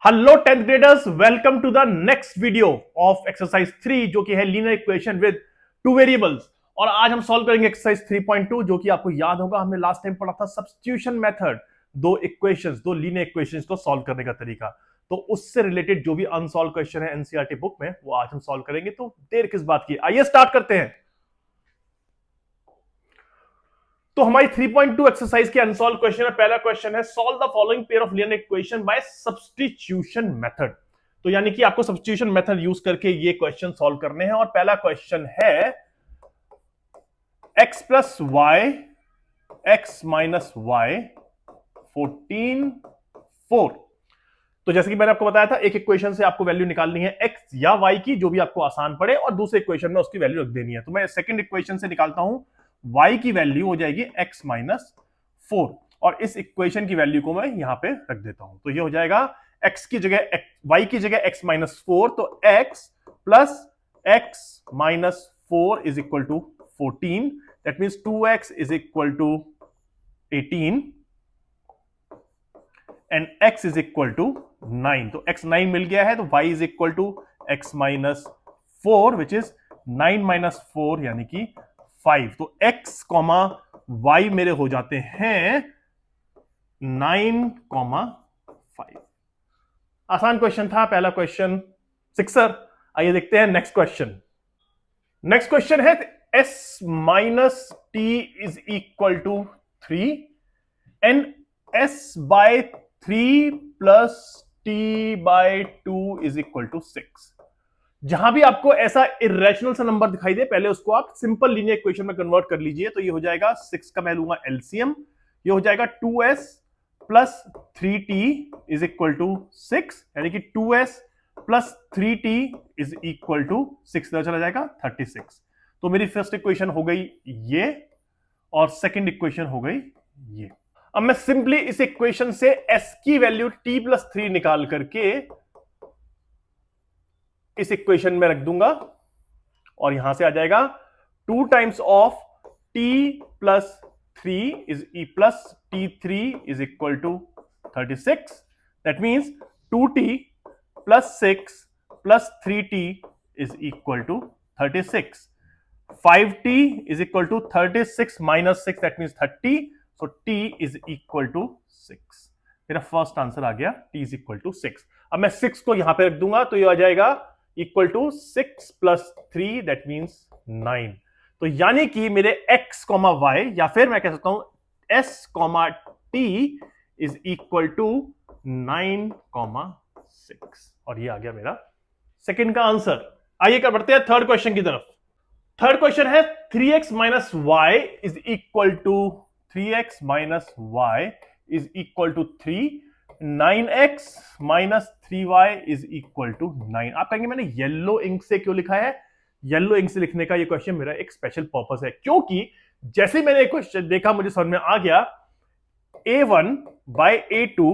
Hello tenth graders, welcome to the next video of exercise 3 जो कि है linear equation with two variables. और आज हम सॉल्व करेंगे एक्सरसाइज 3.2 जो कि आपको याद होगा हमने लास्ट टाइम पढ़ा था सब्स्टिट्यूशन मेथड। दो इक्वेशंस, दो लीनियर इक्वेशंस को सॉल्व करने का तरीका। तो उससे रिलेटेड जो भी अनसॉल्व क्वेश्चन है एनसीईआरटी बुक में वो आज हम सॉल्व करेंगे। तो देर किस बात की, आइए स्टार्ट करते हैं। तो हमारी 3.2 एक्सरसाइज के अनसॉल्व क्वेश्चन है। पहला क्वेश्चन है solve the following pair of linear equation by substitution method. तो यानी कि आपको सब्स्टिट्यूशन मेथड यूज करके ये क्वेश्चन सॉल्व करने हैं। और पहला क्वेश्चन है x plus y x minus y 14 4। तो जैसे कि मैंने आपको बताया था एक इक्वेशन से आपको वैल्यू निकालनी है x या y की, जो भी आपको आसान पड़े, और दूसरे इक्वेशन में उसकी वैल्यू रख देनी है। तो मैं सेकंड इक्वेशन से निकालता हूं, y की वैल्यू हो जाएगी x माइनस 4 और इस इक्वेशन की वैल्यू को मैं यहां पे रख देता हूं। तो ये हो जाएगा x की जगह y की जगह x माइनस 4, तो x plus x minus 4 is equal to 14। That means 2x is equal to 18 and x is equal to 9। तो x 9 मिल गया है, तो y is equal to x minus 4 which is 9 minus 4 यानी कि 5। तो x कॉमा y मेरे हो जाते हैं 9 कॉमा 5। आसान क्वेश्चन था पहला क्वेश्चन, सिक्सर। आइए देखते हैं नेक्स्ट क्वेश्चन। नेक्स्ट क्वेश्चन है s minus t is equal to 3 and s by 3 plus t by 2 is equal to 6। जहां भी आपको ऐसा इरेशनल सा नंबर दिखाई दे, पहले उसको आप सिंपल लीनियर इक्वेशन में कन्वर्ट कर लीजिए। तो ये हो जाएगा 6 का मैं लूंगा एलसीएम, ये हो जाएगा 2s plus 3t is equal to 6, यानी कि 2s plus 3t is equal to 6 चला जाएगा 36। तो मेरी फर्स्ट इक्वेशन हो गई ये और सेकेंड इक्वेशन हो गई ये। अब मैं सिंपली इस इक्वेशन से s की वैल्यू t प्लस 3 निकाल करके इस इक्वेशन में रख दूंगा और यहां से आ जाएगा 2 times of t plus 3 is e plus t3 is equal to 36। That means 2t plus 6 plus 3t is equal to 36। 5t is equal to 36 minus 6, that means 30। So t is equal to 6। मेरा first answer आ गया, t is equal to 6। अब मैं 6 को यहां पे रख दूंगा तो ये आ जाएगा equal to 6 plus 3, that means 9। तो यानी कि मेरे x कॉमा y, या फिर मैं कह सकता हूं s comma t is equal to 9 comma 6। और ये आ गया मेरा सेकंड का आंसर। आइए कर बढ़ते हैं थर्ड क्वेश्चन की तरफ। थर्ड क्वेश्चन है 3x minus y is equal to 3x minus y is equal to 3, 9x minus 3y is equal to 9। आप कहेंगे मैंने येलो इंक से क्यों लिखा है? येलो इंक से लिखने का ये क्वेश्चन मेरा एक स्पेशल पर्पस है, क्योंकि जैसे मैंने क्वेश्चन देखा मुझे समझ में आ गया a1 by a2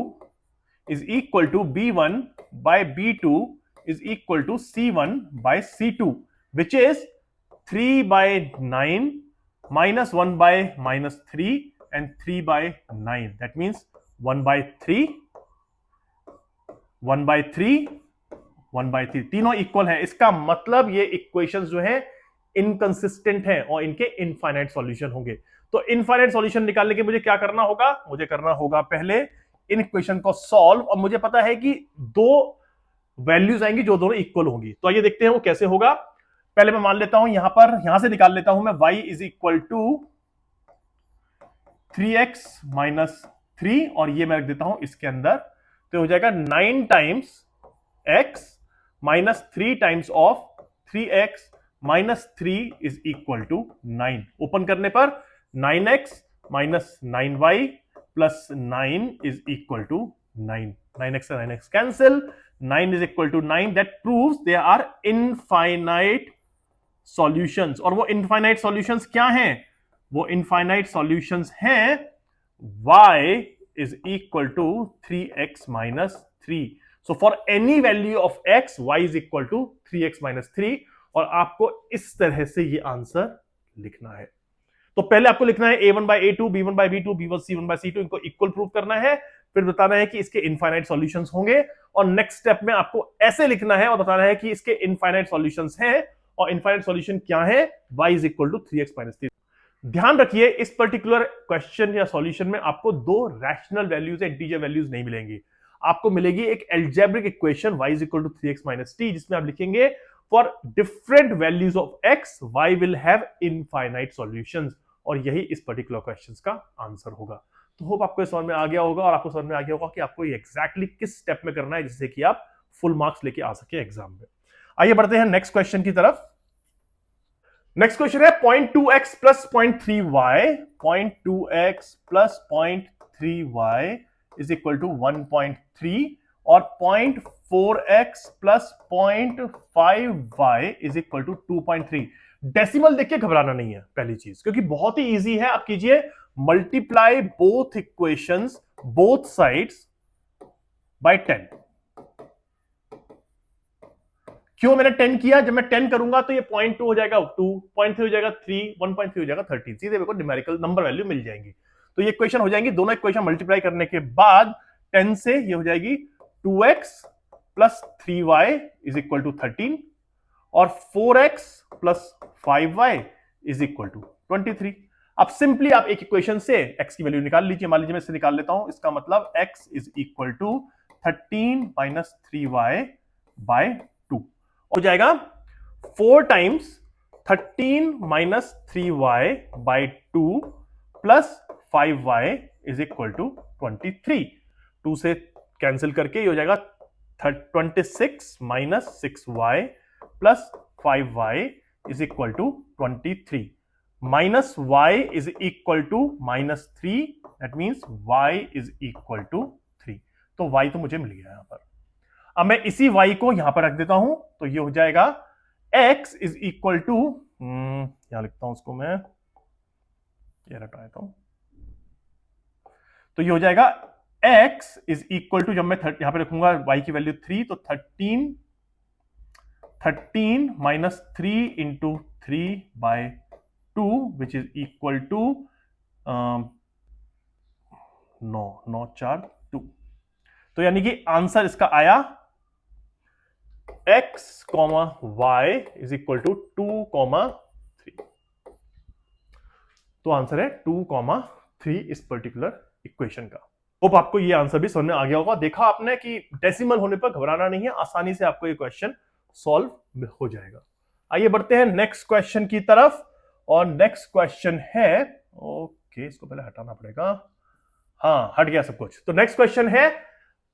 is equal to b1 by b2 is equal to c1 by c2 which is 3 by 9 minus 1 by minus 3 and 3 by 9। That means 1 by 3, 1 by 3, 1 by 3, तीनों इक्वल है। इसका मतलब ये इक्वेशंस जो है इनकंसिस्टेंट हैं और इनके इनफाइनाइट सॉल्यूशन होंगे। तो इनफाइनाइट सॉल्यूशन निकालने के मुझे क्या करना होगा? मुझे करना होगा पहले इन इक्वेशन को सॉल्व, और मुझे पता है कि दो वैल्यूज आएंगी जो दोनों इक्वल होंगी। तो आइए देखते हैं वो कैसे होगा। पहले मैं मान लेता हूं यहां से निकाल लेता हूं मैं y is equal to 3x minus 3 और ये मैं रख देता हूं इसके अंदर। तो हो जाएगा 9 times x minus 3 times of 3x minus 3 is equal to 9। Open करने पर 9x minus 9y plus 9 is equal to 9। 9x से 9x cancel, 9 is equal to 9। That proves they are infinite solutions. और वो इनफाइनाइट सॉल्यूशंस क्या हैं? वो infinite solutions हैं y is equal to 3x minus 3. So for any value of x, y is equal to 3x minus 3। और आपको इस तरह से ये आंसर लिखना है। तो पहले आपको लिखना है a1 by a2, b1 by b2, b1 c1 by c2, इनको इक्वल प्रूव करना है। फिर बताना है कि इसके इनफाइनाइट सॉल्यूशंस होंगे और नेक्स्ट स्टेप में आपको ऐसे लिखना है और बताना है कि इसके इनफाइनाइट सॉल्यूशंस हैं, और इनफाइनाइट सॉल्यूशन क्या है, y is equal to 3x minus 3। ध्यान रखिए इस पर्टिकुलर क्वेश्चन या सॉल्यूशन में आपको दो रैशनल वैल्यूज या इंटीजर वैल्यूज नहीं मिलेंगी, आपको मिलेगी एक algebraic equation y is equal to 3x minus t, जिसमें आप लिखेंगे for different values of x y will have infinite solutions, और यही इस पर्टिकुलर क्वेश्चन का आंसर होगा। तो होप आपको समझ में आ गया होगा, और आपको समझ में आ गया होगा कि आपको ये एग्जैक्टली किस स्टेप में करना है जिससे कि आप फुल मार्क्स लेके आ सके एग्जाम में। आइए बढ़ते हैं नेक्स्ट क्वेश्चन की तरफ। नेक्स्ट क्वेश्चन है 0.2x plus 0.3y, 0.2x plus 0.3y is equal to 1.3, और 0.4x plus 0.5y is equal to 2.3। Decimal देख के घबराना नहीं है पहली चीज, क्योंकि बहुत ही इजी है। आप कीजिए multiply both equations both sides by 10। क्यों मैंने 10 किया? जब मैं 10 करूंगा तो ये 0.2 हो जाएगा 2, 0.3 हो जाएगा 3, 1.3 हो जाएगा 13, सीधे मेरे को न्यूमेरिकल नंबर वैल्यू मिल जाएंगी। तो ये इक्वेशन हो जाएंगी, दोनों इक्वेशन मल्टीप्लाई करने के बाद 10 से ये हो जाएगी 2x plus 3y is equal to 13, और 4x plus 5y is equal to 23। अब सिंपली आप एक इक्वेशन से x की वैल्यू निकाल लीजिए। मान लीजिए मैं इसे निकाल लेता हूं, इसका मतलब x is equal to 13 minus 3y by 2 हो जाएगा 4 times 13 minus 3y by 2 plus 5y is equal to 23। 2 से कैंसिल करके ये हो जाएगा 26 minus 6y plus 5y is equal to 23, minus y is equal to minus 3, that means y is equal to 3। तो y तो मुझे मिल गया यहां पर। अब मैं इसी y को यहां पर रख देता हूं, तो ये हो जाएगा x इज इक्वल टू, यहां लिखता हूं उसको मैं, ये रटा देता हूं, तो ये हो जाएगा x इज इक्वल टू, जब मैं यहां पे रखूंगा y की वैल्यू 3, तो 13 minus 3 into 3 by 2 which is equal to 9 4 2। तो यानी कि आंसर इसका आया x, y is equal to 2, 3। तो आंसर है 2, 3 इस पर्टिकुलर इक्वेशन का। होप आपको ये आंसर भी समझ में आ गया होगा। देखा आपने कि डेसिमल होने पर घबराना नहीं है, आसानी से आपको ये क्वेश्चन सॉल्व हो जाएगा। आइए बढ़ते हैं नेक्स्ट क्वेश्चन की तरफ, और नेक्स्ट क्वेश्चन है, ओके इसको पहले हटाना पड़ेगा, हाँ हट गया सब कुछ। तो नेक्स्ट क्वेश्चन है,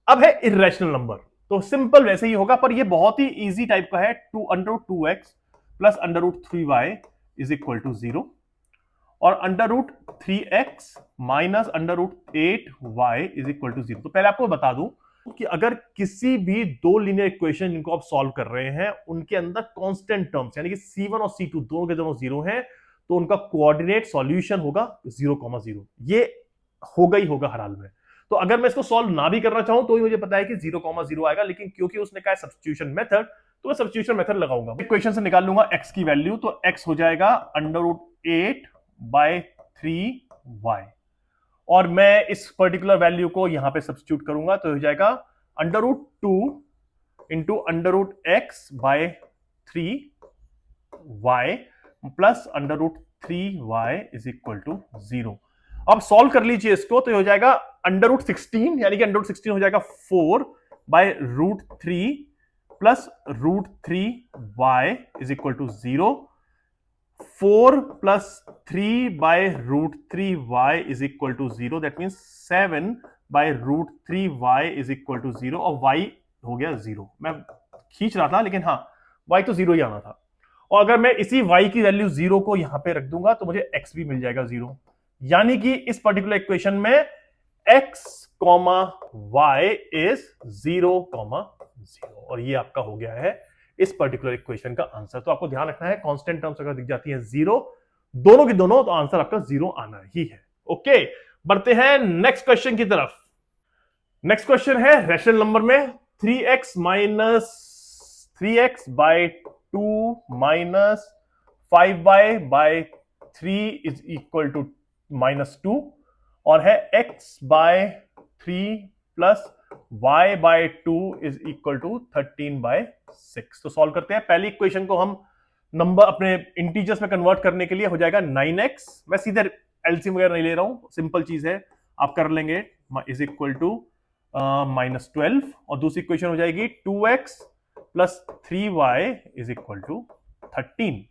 अब है इर्रेशनल नंबर, तो सिंपल वैसे ही होगा, पर ये बहुत ही इजी टाइप का है। 2√2x plus √3y is equal to 0, और √3x minus √8y is equal to 0। तो पहले आपको बता दूं कि अगर किसी भी दो लीनियर इक्वेशन जिनको आप सॉल्व कर रहे हैं उनके अंदर कांस्टेंट टर्म्स यानी कि C1 और C2 दोनों के दोनों 0 हैं, तो उनका कोऑर्डिनेट सॉल्यूशन होगा 0,0। ये होगा ही होगा हर हाल में। तो अगर मैं इसको सॉल्व ना भी करना चाहूं तो भी मुझे पता है कि 0,0 आएगा, लेकिन क्योंकि उसने कहा सब्स्टिट्यूशन मेथड, तो मैं सब्स्टिट्यूशन मेथड लगाऊंगा। इक्वेशन से निकाल लूंगा x की वैल्यू, तो x हो जाएगा √8 बाय 3y, और मैं इस पर्टिकुलर वैल्यू को यहां पे सब्स्टिट्यूट करूंगा, तो हो जाएगा √2 into √x by 3y plus √3y is equal to 0। अब सॉल्व कर लीजिए इसको, तो हो जाएगा √16, यानी कि √16 हो जाएगा 4 by √3 plus √3y is equal to 0। 4 plus 3 by √3y is equal to 0, that means 7 by √3y is equal to 0, और y हो गया 0। मैं खींच रहा था लेकिन हाँ y तो 0 ही आना था, और अगर मैं इसी y की वैल्यू 0 को यहां पे रख दूंगा तो मुझे x भी मिल जाएगा 0, यानी कि इस पर्टिकुलर इक्वेशन में x, y इज 0,0, और ये आपका हो गया है इस पर्टिकुलर इक्वेशन का आंसर। तो आपको ध्यान रखना है कांस्टेंट टर्म्स अगर दिख जाती है 0 दोनों की दोनों, तो आंसर आपका 0 आना ही है। ओके, बढ़ते हैं नेक्स्ट क्वेश्चन की तरफ। नेक्स्ट क्वेश्चन है रैशनल नंबर में 3x minus 3x by 2 minus 5y by 3 is equal to -2, और है x by 3 plus y by 2 is equal to 13/6। तो सॉल्व करते हैं। पहली इक्वेशन को हम नंबर अपने इंटीजर्स में कन्वर्ट करने के लिए हो जाएगा 9x। मैं सीधे एलसीएम वगैरह नहीं ले रहा हूं, सिंपल चीज है, आप कर लेंगे। इज इक्वल टू -12 और दूसरी इक्वेशन हो जाएगी 2x plus 3y is equal to 13।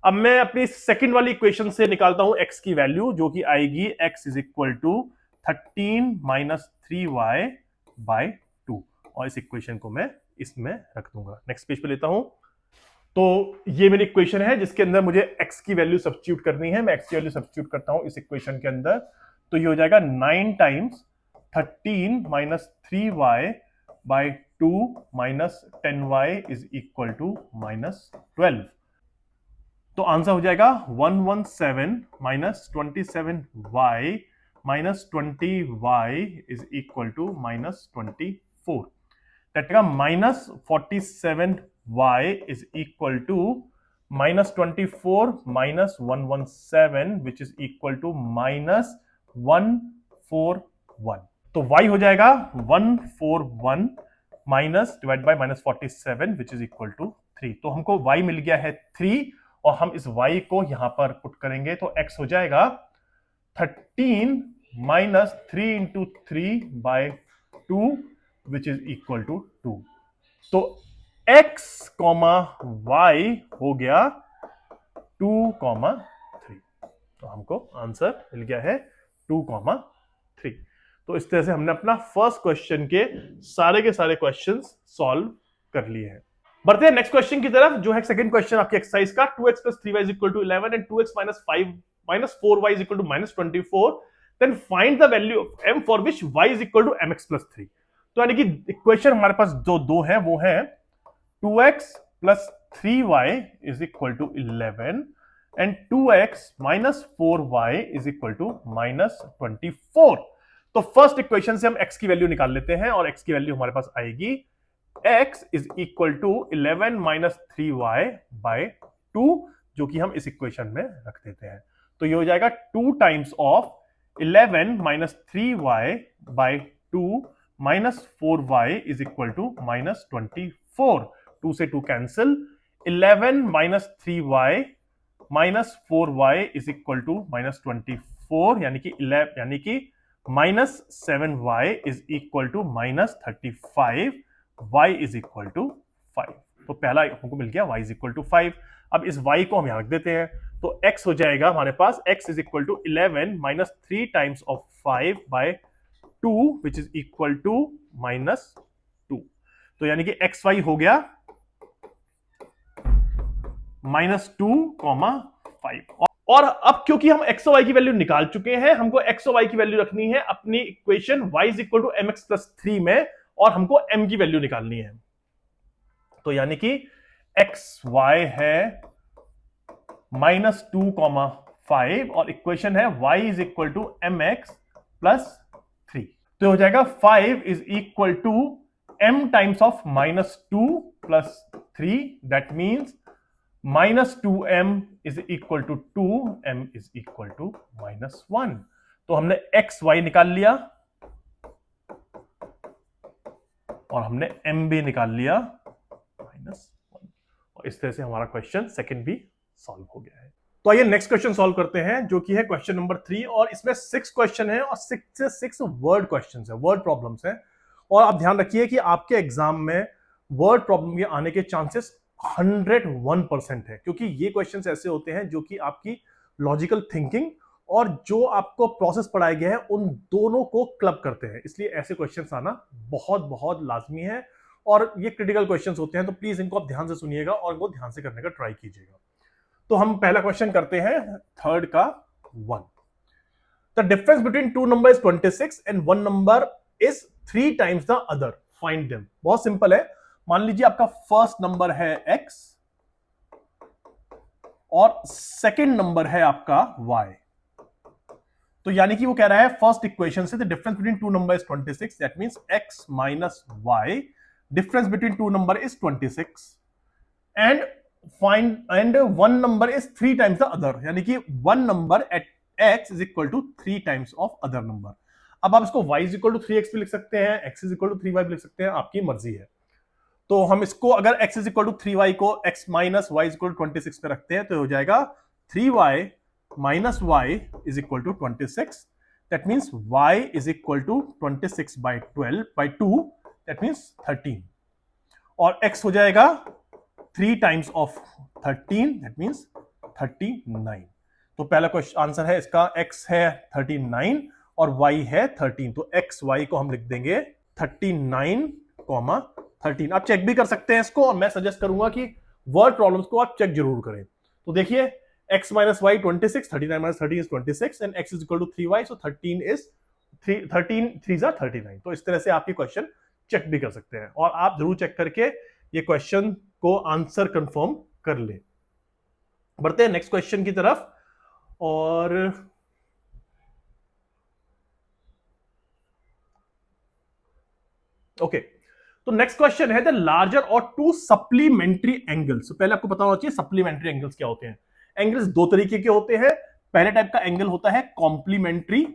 अब मैं अपनी सेकंड वाली इक्वेशन से निकालता हूं x की वैल्यू, जो कि आएगी x is equal to 13 minus 3y by 2, और इस इक्वेशन को मैं इसमें रख दूंगा। नेक्स्ट पेज पे लेता हूं। तो ये मेरी इक्वेशन है जिसके अंदर मुझे x की वैल्यू सब्स्टिट्यूट करनी है। मैं x की वैल्यू सब्स्टिट्यूट करता हूं इस इक्वेशन के अंदर, तो ये हो जाएगा 9 times 13 minus 3y by 2 minus 10y is equal to -12। तो आंसर हो जाएगा 117 minus 27y minus 20y is equal to -24। That minus 47y is equal to -24 minus 117 which is equal to -141। तो y हो जाएगा 141 minus divide by -47 which is equal to 3। तो हमको y मिल गया है 3 और हम इस y को यहां पर पुट करेंगे तो x हो जाएगा 13 minus 3 into 3 by 2 which is equal to 2। तो x कॉमा y हो गया 2,3। तो हमको आंसर मिल गया है 2,3। तो इस तरह से हमने अपना फर्स्ट क्वेश्चन के सारे क्वेश्चंस सॉल्व कर लिए हैं। बढ़ते हैं नेक्स्ट क्वेश्चन की तरफ, जो है सेकंड क्वेश्चन आपकी एक्सरसाइज का। 2x plus 3y is equal to 11 and 2x minus 5 minus 4y is equal to -24, then find the value of m for which y is equal to mx plus 3। तो यानी कि equation हमारे पास जो दो है वो है 2x plus 3y is equal to 11 and 2x minus 4y is equal to -24। तो फर्स्ट इक्वेशन से हम x की वैल्यू निकाल लेते हैं और x की वैल्यू हमारे पास आएगी x is equal to 11 minus 3y by 2, जो कि हम इस इक्वेशन में रख देते हैं। तो ये हो जाएगा 2 times of 11 minus 3y by 2 minus 4y is equal to -24। 2 से 2 cancel, 11 minus 3y minus 4y is equal to -24, यानी कि -7y is equal to -35, y is equal to 5। तो पहला हमको मिल गया y is equal to 5। अब इस y को हम यहां रख देते हैं, तो x हो जाएगा हमारे पास x is equal to 11 minus 3 times of 5 by 2 which is equal to -2। तो यानी कि xy हो गया -2,5। और अब क्योंकि हम x और y की वैल्यू निकाल चुके हैं, हमको x और y की वैल्यू रखनी है अपनी equation y is equal to mx plus 3 में, और हमको m की वैल्यू निकालनी है। तो यानी कि xy है -2,5 और इक्वेशन है y is equal to mx plus 3। तो हो जाएगा 5 is equal to m times of -2 plus 3, that means -2m is equal to 2, m is equal to -1। तो हमने x y निकाल लिया और हमने m भी निकाल लिया -1, और इस तरह से हमारा क्वेश्चन सेकंड भी सॉल्व हो गया है। तो आइए नेक्स्ट क्वेश्चन सॉल्व करते हैं, जो कि है क्वेश्चन नंबर 3, और इसमें 6 क्वेश्चन है और 6 से 6 वर्ड क्वेश्चंस है, वर्ड प्रॉब्लम्स है। और आप ध्यान रखिए कि आपके एग्जाम में वर्ड प्रॉब्लम के आने के चांसेस 101% है, क्योंकि ये क्वेश्चंस ऐसे होते हैं जो कि आपकी लॉजिकल थिंकिंग और जो आपको प्रोसेस पढ़ाया गया है उन दोनों को क्लब करते हैं। इसलिए ऐसे क्वेश्चंस आना बहुत बहुत लाजमी है, और ये क्रिटिकल क्वेश्चंस होते हैं, तो प्लीज इनको आप ध्यान से सुनिएगा और वो ध्यान से करने का ट्राई कीजिएगा। तो हम पहला क्वेश्चन करते हैं, थर्ड का 1। The difference between two number is 26 and one number is 3 times the other, find them. बहुत सिंपल है। मान लीजिए आपका फर्स्ट नंबर है x और सेकंड नंबर है आपका y। तो यानी कि वो कह रहा है फर्स्ट इक्वेशन से the difference between two number is 26, that means x minus y, difference between two number is 26 and find and one number is 3 times the other, यानी कि one number at x is equal to 3 times of other number. अब आप इसको y is equal to 3x भी लिख सकते हैं, x is equal to 3y भी लिख सकते हैं, आपकी मर्जी है। तो हम इसको अगर x is equal to 3y को x minus y is equal to 26 पे रखते हैं तो हो जाएगा 3y minus y is equal to 26। That means y is equal to 26 by 12 by 2, that means 13। और x हो जाएगा 3 टाइम्स ऑफ 13, दैट मीन्स 39। तो पहला क्वेश्चन आंसर है इसका x है 39 और y है 13, तो x y को हम लिख देंगे 39, 13। आप चेक भी कर सकते हैं इसको, और मैं सजेस्ट करूंगा कि वर्ड प्रॉब्लम्स को आप चेक जरूर करें। तो देखिए x माइनस वाई 26, 39 माइनस 13 is 26 and x is equal to 3y, so 13 is 13 3 39। तो इस तरह से आपके क्वेश्चन चेक भी कर सकते हैं, और आप जरूर चेक करके ये क्वेश्चन को आंसर कंफर्म कर ले। बढ़ते हैं नेक्स्ट क्वेश्चन की तरफ। और ओके, तो नेक्स्ट क्वेश्चन है द लार्जर और टू सप्लीमेंट्री एंगल्स। पहले आपको पता होना चाहिए सप्लीमेंट्री एंगल्स क्या होते हैं। एंगल्स दो तरीके के होते हैं। पहले टाइप का एंगल होता है कॉम्प्लीमेंट्री,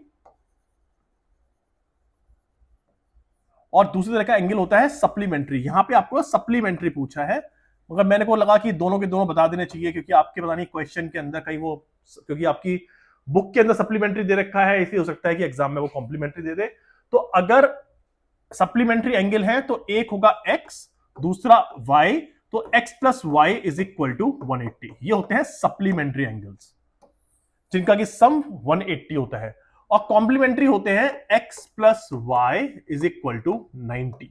और दूसरी तरह का एंगल होता है सप्लीमेंट्री। यहां पे आपको सप्लीमेंट्री पूछा है, मगर मैंने को लगा कि दोनों के दोनों बता देने चाहिए, क्योंकि आपके पता नहीं क्वेश्चन के अंदर कहीं वो, क्योंकि आपकी बुक के अंदर सप्लीमेंट्री दे रखा है, इसलिए हो सकता है कि एग्जाम में वो कॉम्प्लीमेंट्री दे दे। तो अगर सप्लीमेंट्री एंगल है तो एक होगा x, दूसरा y, तो x plus y is equal to 180। ये होते हैं सप्लीमेंट्री एंगल्स जिनका कि सम 180 होता है। और कॉम्प्लीमेंट्री होते हैं x plus y is equal to 90।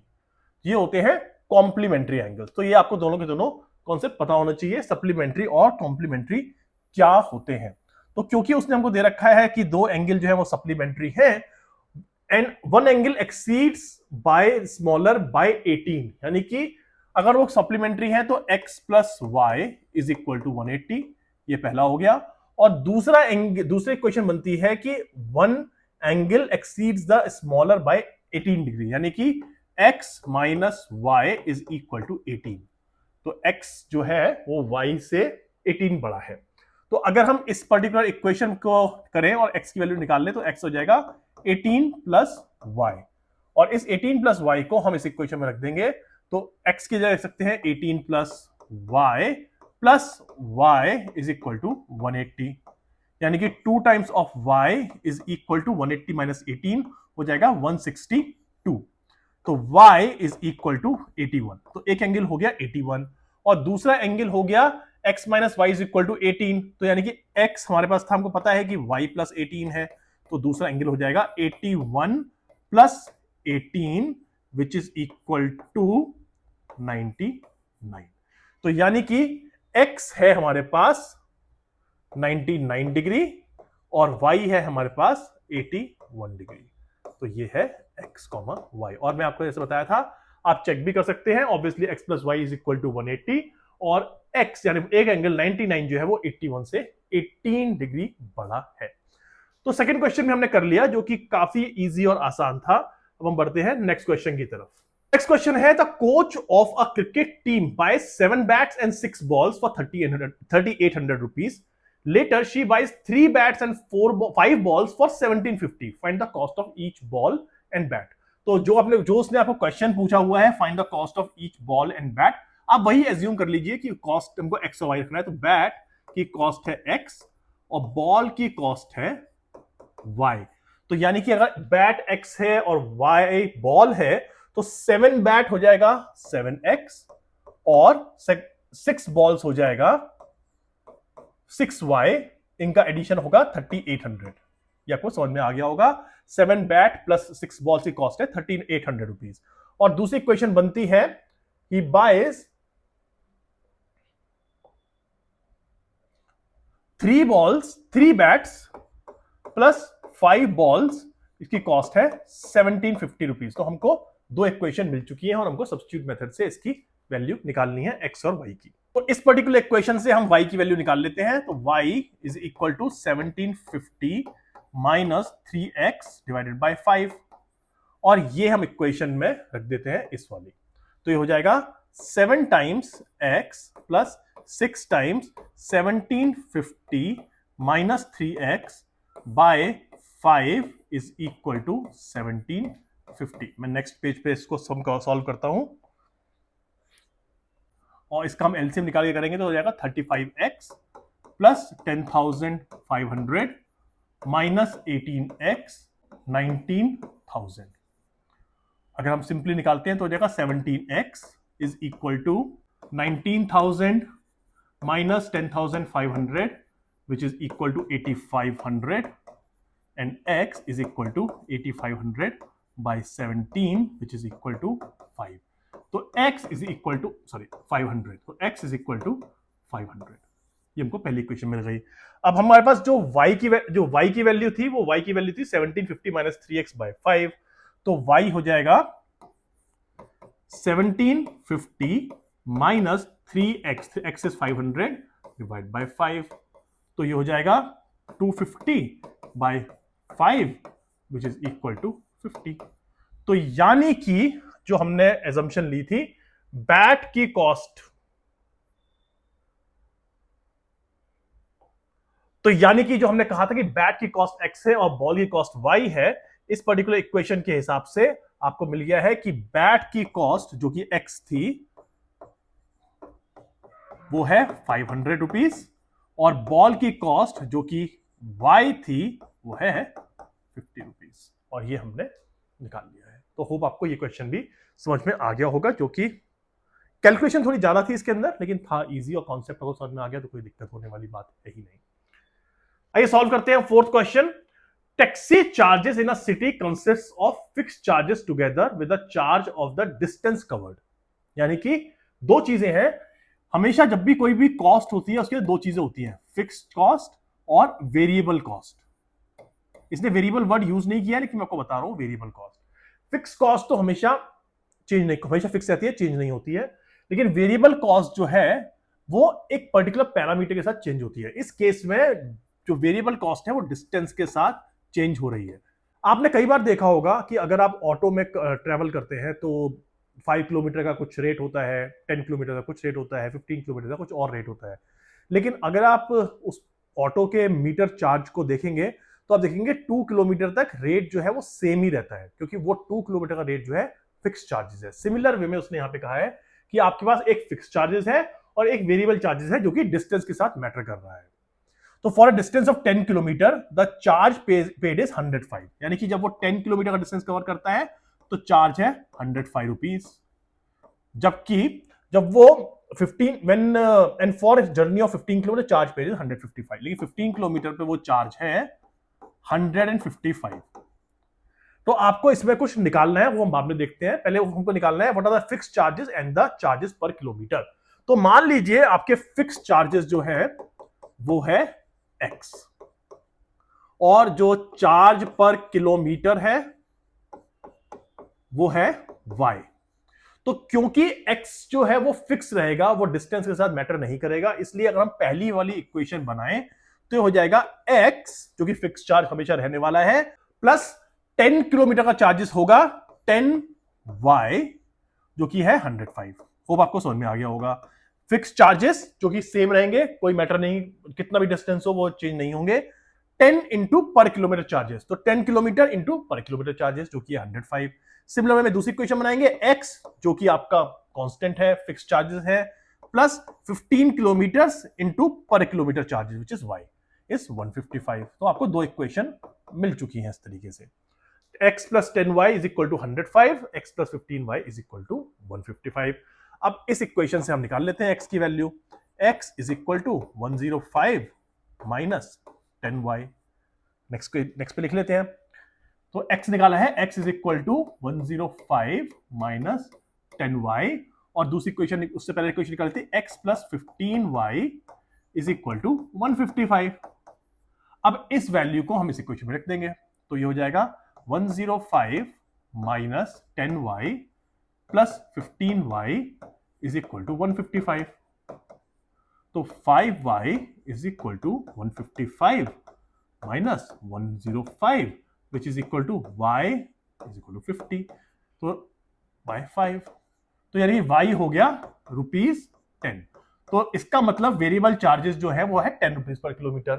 ये होते हैं कॉम्प्लीमेंट्री एंगल्स। तो ये आपको दोनों के दोनों कॉन्सेप्ट पता होना चाहिए, सप्लीमेंट्री और कॉम्प्लीमेंट्री क्या होते हैं। तो क्योंकि उसने हमको दे रखा है कि दो एंगल जो है वो सप्लीमेंट्री है, and one angle exceeds by smaller by 18, यानी कि अगर वो सप्लीमेंट्री है तो x plus y is equal to 180, ये पहला हो गया। और दूसरा एंगल, दूसरी क्वेश्चन बनती है कि one angle exceeds the smaller by 18 degree, यानी कि x minus y is equal to 18। तो x जो है वो y से 18 बड़ा है। तो अगर हम इस पर्टिकुलर इक्वेशन को करें और x की वैल्यू निकाल लें तो x हो जाएगा 18 प्लस वाई, और इस 18 प्लस वाई को हम इस इक्वेशन में रख देंगे। तो x की जगह रख सकते हैं 18 plus y is equal to 180, यानी कि 2 times of y is equal to 180 minus 18 हो जाएगा 162। तो y इज इक्वल टू 81। तो एक एंगल हो गया 81 और दूसरा एंगल हो गया x minus y is equal to 18। तो यानी कि x हमारे पास था, हमको पता है कि y प्लस 18 है, तो दूसरा एंगल हो जाएगा 81 plus 18 which is equal to 99। तो यानी कि x है हमारे पास 99 डिग्री और y है हमारे पास 81 डिग्री। तो ये है x, y। और मैं आपको जैसे बताया था, आप चेक भी कर सकते हैं। Obviously x plus y is equal to 180 और x यानी एक एंगल 99 जो है वो 81 से 18 डिग्री बड़ा है। तो सेकंड क्वेश्चन भी हमने कर लिया, जो कि काफी इजी और आसान था। अब हम बढ़ते हैं नेक्स्ट क्वेश्चन की तरफ। नेक्स्ट क्वेश्चन है the coach of a cricket team buys 7 bats and 6 balls for 3800 rupees. Later, she buys 3 bats and 5 balls for 1750. Find the cost of each ball and bat. तो जो उसने आपको question पूछा हुआ है, find the cost of each ball and bat, आप वही assume कर लीजिए कि कॉस्ट हमको एक्स और वाई रखना है। तो बैट की कॉस्ट है एक्स और बॉल की कॉस्ट है वाई। तो यानी कि अगर बैट एक्स है और वाई बॉल है तो 7 बैट हो जाएगा 7x और 6 बॉल्स हो जाएगा 6y, इनका एडिशन होगा 3800। ये आपको समझ में आ गया होगा। 7 बैट प्लस 6 बॉल्स की कॉस्ट है 3800 रुपीज। और दूसरी क्वेश्चन बनती है ही बाइज 3 बैट्स प्लस 5 बॉल्स, इसकी कॉस्ट है 1750 रुपीज। तो हमको दो इक्वेशन मिल चुकी है और हमको सब्स्टिट्यूट मेथड से इसकी वैल्यू निकालनी है x और y की। तो इस पर्टिकुलर इक्वेशन से हम y की वैल्यू निकाल लेते हैं। तो y is equal to 1750 minus 3x divided by 5, और ये हम इक्वेशन में रख देते हैं इस वाली। तो ये हो जाएगा 7 times x plus 6 times 1750 minus 3x by 5 is equal to 1750। मैं नेक्स्ट पेज पे इसको सॉल्व करता हूं और इसका हम एलसीएम निकाल के करेंगे तो हो जाएगा 35x प्लस 10,500 माइनस 18x 19,000। अगर हम सिंपली निकालते हैं तो हो जाएगा 17x is equal to 19,000 minus 10,500 which is equal to 8,500 and x is equal to 8,500 by 17 which is equal to 5. तो x is equal to 500, तो x is equal to 500। ये हमको पहली इक्वेशन मिल गई। अब हमारे पास जो y की वैल्यू थी वो y की वैल्यू थी 1750 माइनस 3x बाय 5, तो y हो जाएगा 1750 minus 3x, x is 500 divide by 5, तो ये हो जाएगा 250 by 5 which is equal to 50। तो यानी कि जो हमने एजम्पशन ली थी बैट की कॉस्ट, तो यानी कि जो हमने कहा था कि बैट की कॉस्ट x है और बॉल की कॉस्ट y है, इस पर्टिकुलर इक्वेशन के हिसाब से आपको मिल गया है कि बैट की कॉस्ट जो कि x थी वो है 500 रुपीज और बॉल की कॉस्ट जो कि y थी वो है 50 रुपीज, और ये हमने निकाल लिया है। तो होप आपको ये क्वेश्चन भी समझ में आ गया होगा, जो कि कैलकुलेशन थोड़ी ज्यादा थी इसके अंदर लेकिन था इजी और कॉन्सेप्ट अगर समझ में आ गया तो कोई दिक्कत होने वाली बात है ही नहीं। आइए सॉल्व करते हैं fourth question. Taxi charges in a city consist of fixed charges together with the charge of the distance covered. यानी कि दो चीजें हैं, हमेशा जब भी कोई भी कॉस्ट होती है उसके दो चीजें होती हैं, फिक्स्ड कॉस्ट और वेरिएबल कॉस्ट। इसने वेरिएबल वर्ड यूज नहीं किया लेकिन मैं आपको बता रहा हूं वेरिएबल कॉस्ट। फिक्स कॉस्ट तो हमेशा चेंज नहीं, हमेशा फिक्स रहती है, चेंज नहीं होती है, लेकिन वेरिएबल कॉस्ट जो है वो एक पर्टिकुलर पैरामीटर के साथ चेंज होती है। इस केस में जो वेरिएबल कॉस्ट है वो डिस्टेंस के साथ चेंज हो रही है। आपने कई बार देखा होगा कि अगर आप ऑटो में ट्रेवल करते हैं तो 5 किलोमीटर का कुछ रेट होता है, 10 किलोमीटर का कुछ रेट होता है, 15 किलोमीटर का कुछ और रेट होता है। लेकिन अगर आप उस ऑटो के मीटर चार्ज को देखेंगे तो आप देखेंगे 2 किलोमीटर तक रेट जो है वो सेम ही रहता है, क्योंकि वो 2 किलोमीटर का रेट जो है फिक्स चार्जेस है। सिमिलर वे में उसने यहां पे कहा है कि आपके पास एक फिक्स चार्जेस है और एक वेरिएबल चार्जेस है जो कि डिस्टेंस के साथ मैटर कर रहा है। तो for a distance of 10 kilometre the charge paid is 105, यानी कि जब वो 10 किलोमीटर का डिस्टेंस कवर करता है तो चार्ज है 105 रुपीज, जबकि जब वो 15 when and for journey of 15 kilometre charge paid is 155, लेकिन 15 किलोमीटर पे वो चार्ज है 155। तो आपको इसमें कुछ निकालना है, वो हम बाद में देखते हैं। पहले हमको निकालना है what are the fixed charges and the charges per kilometre. तो मान लीजिए आपके फिक्स्ड चार्जेस जो है वो है x और जो चार्ज पर किलोमीटर है वो है y। तो क्योंकि x जो है वो फिक्स रहेगा, वो डिस्टेंस के साथ मैटर नहीं करेगा, इसलिए अगर हम पहली वाली इक्वेशन बनाएं तो हो जाएगा x जो कि फिक्स चार्ज हमेशा रहने वाला है प्लस 10 किलोमीटर का चार्जेस होगा 10y जो कि है 105। होप आपको समझ में आ गया होगा। फिक्स चार्जेस जो कि सेम रहेंगे, कोई मैटर नहीं, कितना भी डिस्टेंस हो वो चेंज नहीं होंगे। 10 इंटू पर किलोमीटर चार्जेस, तो 10 किलोमीटर इंटू पर किलोमीटर चार्जेस जो कि 105। सिमिलर में दूसरी इक्वेशन बनाएंगे, x जो कि आपका कांस्टेंट है, फिक्स चार्जेस है, प्लस 15 किलोमीटर इंटू पर kilometre charges which is y is 155। तो आपको दो इक्वेशन मिल चुकी हैं इस तरीके से। x plus 10y is equal to 105, x plus 15y is equal to 155। अब इस इक्वेशन से हम निकाल लेते हैं x की value. x is equal to 105 minus 10y। Next पे लिख लेते हैं। तो x निकाला है, x is equal to 105 minus 10y, और दूसरी इक्वेशन उससे पहले इक्वेशन निकालते हैं x plus 15y is equal to 155। अब इस वैल्यू को हम इस इक्वेशन में रख देंगे, तो ये हो जाएगा 105 minus 10y plus 15y is equal to 155। तो 5y is equal to 155 minus 105 which is equal to y is equal to 50, तो बाय 5। तो यानी y हो गया ₹10। तो इसका मतलब वेरिएबल चार्जेस जो है वो है 10 रुपीज पर किलोमीटर,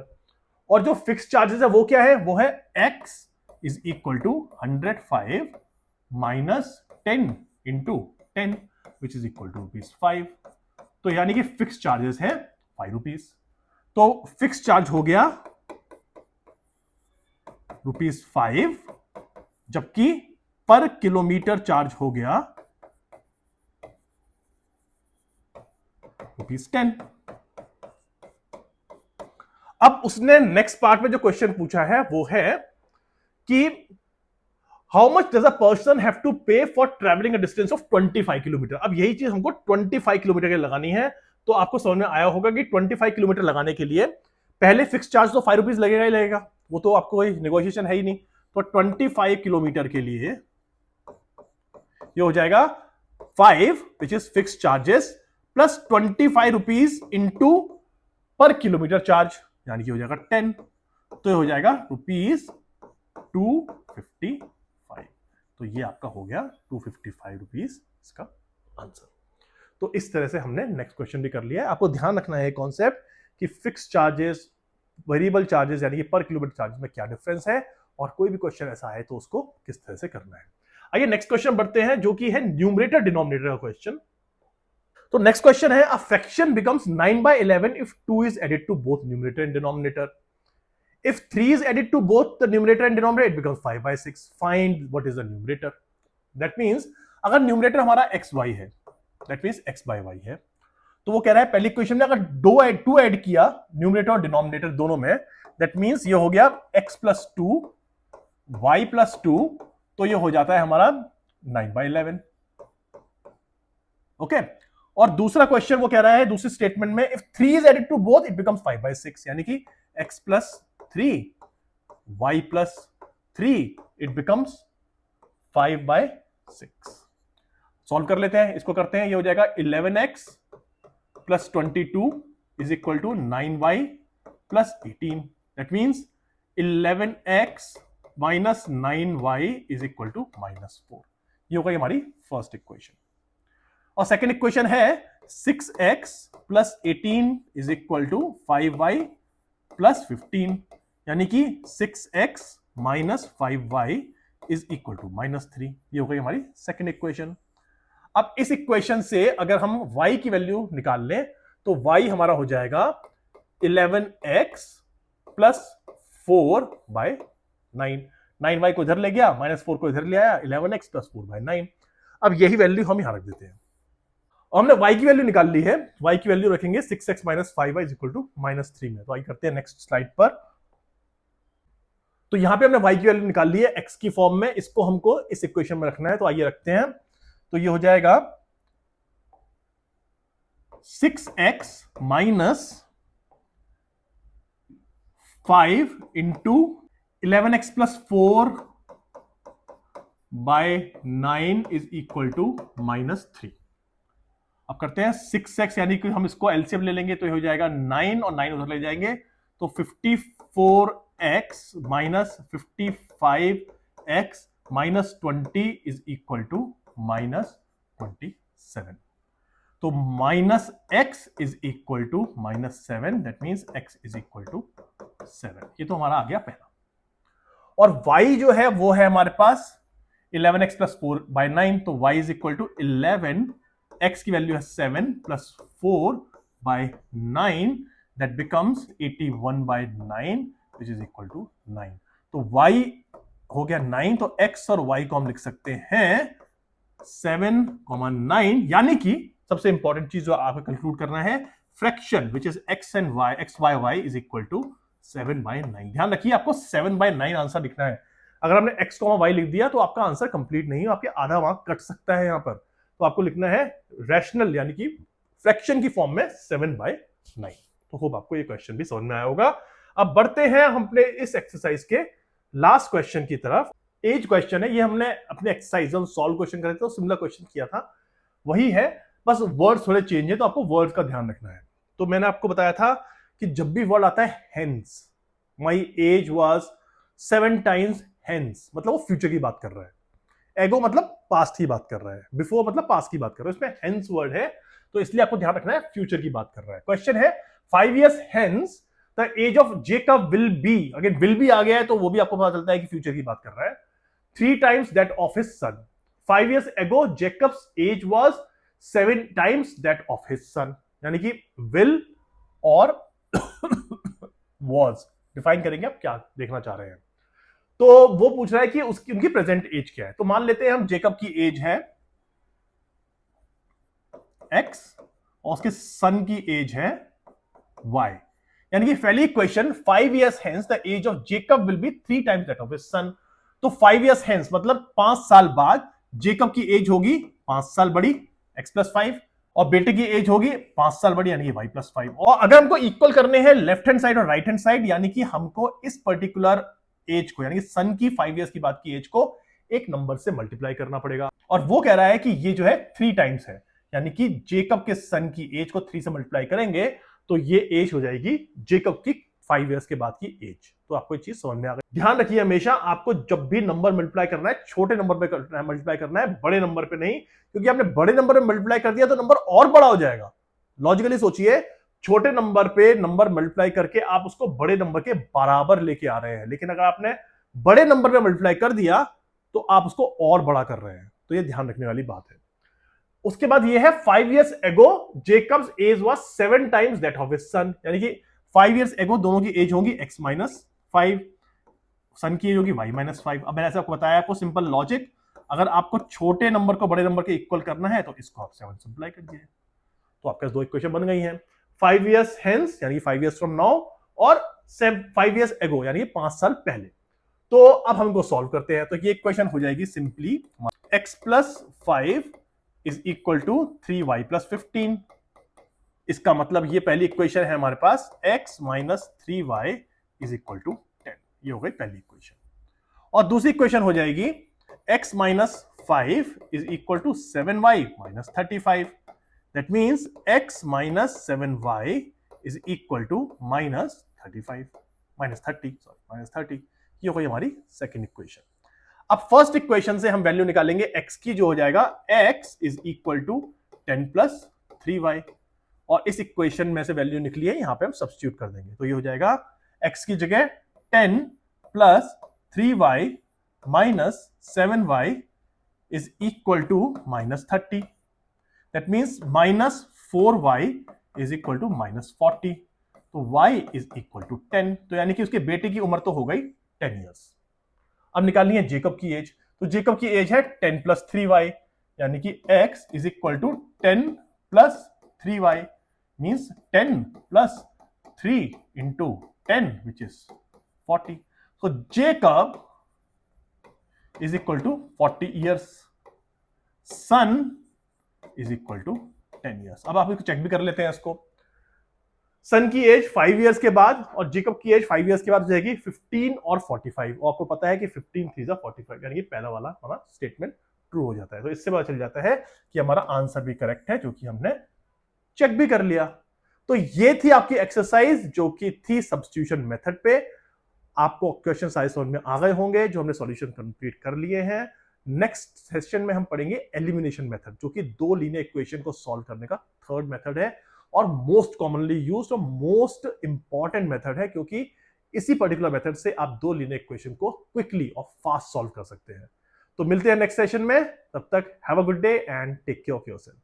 और जो फिक्स चार्जेस है वो क्या है, वो है x is equal to 105 minus 10 into 10 which is equal to ₹5। तो यानी कि फिक्स चार्जेस है ₹5। तो फिक्स चार्ज हो गया ₹5, जबकि पर किलोमीटर चार्ज हो गया ₹10। अब उसने नेक्स्ट पार्ट में जो क्वेश्चन पूछा है वो है कि how much does a person have to pay for travelling a distance of 25 kilometre. अब यही चीज हमको 25 किलोमीटर के लगानी है। तो आपको समझ में आया होगा कि 25 किलोमीटर लगाने के लिए पहले फिक्स चार्ज तो ₹5 लगेगा ही लगेगा, वो तो आपको कोई नेगोशिएशन है ही नहीं। तो 25 किलोमीटर के लिए ये हो जाएगा 5 which is fix charges plus ₹25 into पर किलोमीटर चार्ज, यानी कि हो जाएगा 10। तो ये हो जाएगा ₹255। तो ये आपका हो गया ₹255 इसका आंसर। तो इस तरह से हमने नेक्स्ट क्वेश्चन भी कर लिया है। आपको ध्यान रखना है कॉन्सेप्ट कि फिक्स चार्जेस, वेरिएबल चार्जेस यानी कि पर किलोमीटर चार्जेस में क्या डिफरेंस है, और कोई भी क्वेश्चन ऐसा है तो उसको किस तरह से करना है। आइए नेक्स्ट क्वेश्चन बढ़ते हैं, जो कि है न्यूमरेटर डिनोमिनेटर का क्वेश्चन। तो नेक्स्ट क्वेश्चन है, a fraction becomes 9/11 if 2 is added to both numerator and denominator. If 3 is added to both the numerator and denominator, it becomes 5/6. Find what is the numerator. That means अगर numerator हमारा xy है, that means x/y है, तो वो कह रहा है पहली इक्वेशन में अगर टू ऐड किया न्यूमरेटर और डिनोमिनेटर दोनों में, that means ये हो गया x + 2 y + 2, तो ये हो जाता है हमारा 9/11। ओके, और दूसरा क्वेश्चन वो कह रहा है दूसरी स्टेटमेंट में, if 3 is added to both, it becomes 5/6, यानी कि x + 3 y + 3, it becomes 5/6। Solve कर लेते हैं, इसको करते हैं। ये हो जाएगा 11x + 22 is equal to 9y + 18। That means 11x - 9y is equal to -4। ये हो गई हमारी फर्स्ट इक्वेशन। और सेकेंड इक्वेशन है 6x + 18 is equal to 5y + 15, यानी कि 6x - 5y is equal to -3। ये हो गई हमारी सेकेंड इक्वेशन। अब इस इक्वेशन से अगर हम y की वैल्यू निकाल लें तो y हमारा हो जाएगा 11x + 4/9। 9y को इधर ले गया, -4 को इधर ले आया, 11x + 4/9। अब यही वैल्यू हम यहां रख देते हैं। और हमने y की वैल्यू निकाल ली है, y की वैल्यू रखेंगे 6x - 5y is equal to -3 में। तो आई करते हैं नेक्स्ट स्लाइड पर। तो यहां पे हमने y की वैल्यू निकाल ली है x की फॉर्म में, इसको हमको इस इक्वेशन में रखना है। तो आइए रखते हैं। तो ये हो जाएगा 6x - 5 into 11x + 4/9 is equal to -3। अब करते हैं 6x, यानी कि हम इसको एलसीएम ले लेंगे तो ये हो जाएगा 9 और 9 उधर ले जाएंगे, तो 54x - 55x - 20 is equal to -27। तो -x is equal to -7, that means x is equal to 7। ये तो हमारा आ गया पहला। और y जो है वो है हमारे पास 11x + 4/9, तो y is equal to 11, x की वैल्यू है 7 + 4/9, that becomes 81/9 which is equal to 9। तो y हो गया 9, तो x और y को हम लिख सकते हैं 7, 9, यानी कि सबसे इंपॉर्टेंट चीज जो आपको कंक्लूड करना है, fraction which is x y y is equal to 7/9। ध्यान रखिए आपको 7/9 आंसर लिखना है। अगर हमने x, y लिख दिया तो आपका आंसर कंप्लीट नहीं है, आपके आधा मार्क कट सकता है यहां पर। तो आपको लिखना है रैशनल यानी कि फ्रैक्शन की फॉर्म में 7/9। तो होप आपको ये क्वेश्चन भी समझ में आया होगा। अब बढ़ते हैं हम अपने इस एक्सरसाइज के लास्ट क्वेश्चन की तरफ। एज क्वेश्चन है, ये हमने अपने एक्सरसाइज में सॉल्व क्वेश्चन करे थे तो सिमिलर क्वेश्चन किया था, वही है, बस वर्ड्स थोड़े चेंज है, तो आपको वर्ड्स का ध्यान रखना है। तो मैंने आपको बताया था कि जब भी वर्ड आता है hence, my age was 7 times hence, मतलब वो फ्यूचर की बात कर रहा है। एगो मतलब पास्ट की बात कर रहा है, बिफोर मतलब पास्ट की बात कर रहा है, इसमें हेंस वर्ड है, तो इसलिए आपको ध्यान रखना है फ्यूचर की बात कर रहा है। क्वेश्चन है 5 years hence the age of Jacob will be, again will be आ गया है तो वो भी आपको पता चलता है कि फ्यूचर की बात कर रहा है, 3 times that of his son. 5 years ago Jacob's age was 7 times that of his son. यानी कि will और was डिफाइन करेंगे आप क्या देखना चाह रहे हैं। तो वो पूछ रहा है कि उसकी उनकी प्रेजेंट एज क्या है। तो मान लेते हैं हम जेकब की एज है x और उसके सन की एज है y, यानी कि पहली equation 5 years hence the age of Jacob will be 3 times that of his son. तो 5 years hence मतलब 5 साल बाद जेकब की एज होगी 5 साल बड़ी x प्लस 5 और बेटे की एज होगी 5 साल बड़ी यानी कि y प्लस 5। और अगर हमको इक्वल करने हैं लेफ्ट हैंड साइड और राइट हैंड साइड, यानी कि हमको इस पर्टिकुलर एज को यानी कि सन की 5 years की बात की एज को एक नंबर से मल्टीप्लाई करना पड़ेगा। और वो कह रहा है कि ये जो है 3 टाइम्स है, यानी कि जेकब के सन की एज को 3 से मल्टीप्लाई करेंगे तो ये एज हो जाएगी जेकब की 5 years के बाद की एज। तो आपको ये चीज समझ में आ गई। ध्यान रखिए हमेशा आपको जब भी नंबर मल्टीप्लाई करना है छोटे नंबर पे मल्टीप्लाई करना है, बड़े नंबर पे नहीं, क्योंकि आपने बड़े नंबर पे मल्टीप्लाई कर दिया तो नंबर और बड़ा हो जाएगा। लॉजिकली सोचिए, छोटे नंबर पे नंबर मल्टीप्लाई करके आप उसको बड़े नंबर के बराबर लेके आ रहे हैं, लेकिन अगर आपने बड़े नंबर पे मल्टीप्लाई कर दिया तो आप उसको और बड़ा कर रहे हैं। तो ये ध्यान रखने वाली बात है। उसके बाद ये है 5 years ago Jacob's age was 7 times that of his son, यानी कि 5 years ago दोनों की एज होगी x माइनस 5, सन की एज होगी y माइनस 5। अब मैंने ऐसा आपको बताया, आपको सिंपल लॉजिक, अगर आपको छोटे नंबर को बड़े नंबर के इक्वल करना है तो इसको आप 7 सिंप्लाई कर दिए, तो आपके पास दो इक्वेशन बन गई हैं, 5 years hence यानी 5 years from now और 5 years ago यानी 5 साल पहले। तो अब हम इनको सॉल्व करते हैं। तो ये इक्वेशन हो जाएगी simply x plus 5 is equal to 3y plus 15। इसका मतलब ये पहली इक्वेशन है हमारे पास x minus 3y is equal to 10। ये हो गई पहली इक्वेशन। और दूसरी इक्वेशन हो जाएगी x minus 5 is equal to 7y minus 35। That means x minus 7y is equal to minus 35 minus 30। ये हो गई हमारी सेकेंड इक्वेशन। अब फर्स्ट इक्वेशन से हम वैल्यू निकालेंगे x की, जो हो जाएगा x is equal to 10 plus 3y, और इस इक्वेशन में से वैल्यू निकली है, यहां पे हम सब्स्टिट्यूट कर देंगे। तो ये हो जाएगा x की जगह 10 plus 3y minus 7y is equal to minus 30। That means minus 4y is equal to minus 40। तो y इज इक्वल टू 10। तो यानी कि उसके बेटे की उम्र तो हो गई 10 years। अब निकालनी है जेकब की एज। तो जेकब की एज है 10 प्लस 3y, यानी कि x is equal to 10 plus 3y means 10 plus 3 into 10 which is 40। तो Jacob is equal to 40 years, son is equal to 10 years। अब आप इसको चेक भी कर लेते हैं इसको। सन की एज 5 years के बाद और जेकब की एज 5 years के बाद हो जाएगी 15 और 45। और आपको पता है कि 15 3 45, यानी कि पहला वाला हमारा स्टेटमेंट ट्रू हो जाता है। तो इससे पता चल जाता है कि हमारा आंसर भी करेक्ट है, जो कि हमने चेक भी कर लिया। तो ये थी आपकी एक्सरसाइज जो कि थी सब्स्टिट्यूशन मेथड पे। आपको क्वेश्चन सारे समझ में आ गए होंगे, जो हमने सॉल्यूशन कंप्लीट कर लिए हैं। नेक्स्ट सेशन में हम पढ़ेंगे एलिमिनेशन मेथड, जो कि दो लीनियर इक्वेशन को सॉल्व करने का थर्ड मेथड है और मोस्ट कॉमनली यूज्ड और मोस्ट इंपॉर्टेंट मेथड है, क्योंकि इसी पर्टिकुलर मेथड से आप दो लीनियर इक्वेशन को क्विकली और फास्ट सॉल्व कर सकते हैं। तो मिलते हैं नेक्स्ट सेशन में, तब तक have a good day and take care of yourself.